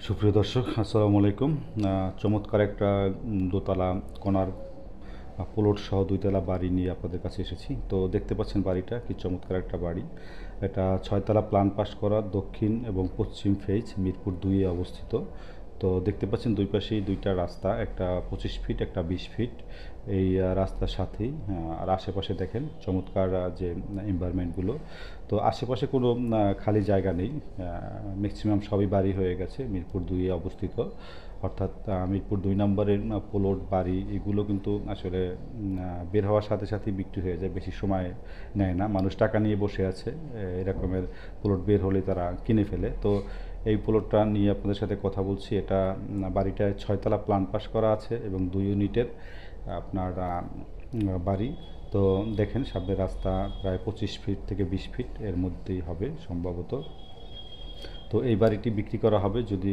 সুপ্রিয় দর্শক, আসসালামু আলাইকুম। চমৎকার একটা দোতলা কোণার প্লট সহ দুইতলা বাড়ি নিয়ে আপনাদের কাছে এসেছি। তো দেখতে পাচ্ছেন বাড়িটা কি চমৎকার একটা বাড়ি। এটা 6 তলা প্ল্যান পাস করা, দক্ষিণ এবং পশ্চিম ফেজ, মিরপুর 2-এ অবস্থিত। তো দেখতে পাচ্ছেন দুই পাশেই দুইটা রাস্তা, একটা 25 ফিট, একটা 20 ফিট। এই রাস্তার সাথেই আর আশেপাশে দেখেন চমৎকার যে এনভায়রনমেন্টগুলো। তো আশেপাশে কোনো খালি জায়গা নেই, ম্যাক্সিমাম সবই বাড়ি হয়ে গেছে। মিরপুর 2-এ অবস্থিত, অর্থাৎ মিরপুর 2 নম্বরের প্লট বাড়ি এগুলো কিন্তু আসলে বের হওয়ার সাথে সাথেই বিক্রি হয়ে যায়, বেশি সময় নেয় না। মানুষ টাকা নিয়ে বসে আছে, এরকমের প্লট বের হলে তারা কিনে ফেলে। তো এই প্লটটা নিয়ে আপনাদের সাথে কথা বলছি। এটা বাড়িটায় 6 তলা প্ল্যান পাস করা আছে এবং 2 ইউনিটের আপনার বাড়ি। তো দেখেন সামনে রাস্তা প্রায় 25 ফিট থেকে 20 ফিট এর মধ্যেই হবে সম্ভবত। তো এই বাড়িটি বিক্রি করা হবে। যদি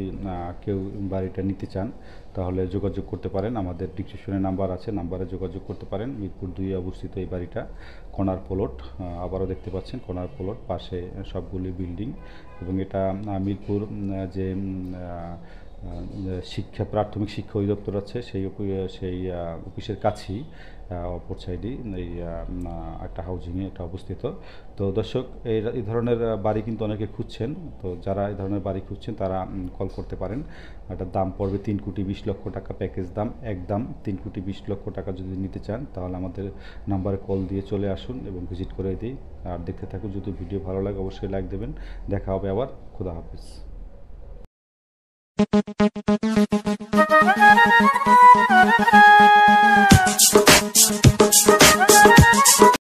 কেউ বাড়িটা নিতে চান তাহলে যোগাযোগ করতে পারেন, আমাদের ডিসক্রিপশনে নাম্বার আছে, নাম্বারে যোগাযোগ করতে পারেন। মিরপুর 2-এ অবস্থিত এই বাড়িটা কোণার প্লট। আবারও দেখতে পাচ্ছেন কোণার প্লট, পাশে সবগুলি বিল্ডিং। এবং এটা মিরপুর যে প্রাথমিক শিক্ষা অধিদপ্তর আছে সেই অফিসের কাছেই অপর সাইডেই এই একটা হাউজিংয়ে এটা অবস্থিত। তো দর্শক, এই ধরনের বাড়ি কিন্তু অনেকে খুঁজছেন। তো যারা এই ধরনের বাড়ি খুঁজছেন তারা কল করতে পারেন। এটার দাম পড়বে 3,20,00,000 টাকা প্যাকেজ দাম, একদম 3,20,00,000 টাকা। যদি নিতে চান তাহলে আমাদের নাম্বারে কল দিয়ে চলে আসুন এবং ভিজিট করে দিই। আর দেখতে থাকুন। যদি ভিডিও ভালো লাগে অবশ্যই লাইক দেবেন। দেখা হবে আবার। খোদা হাফেজ।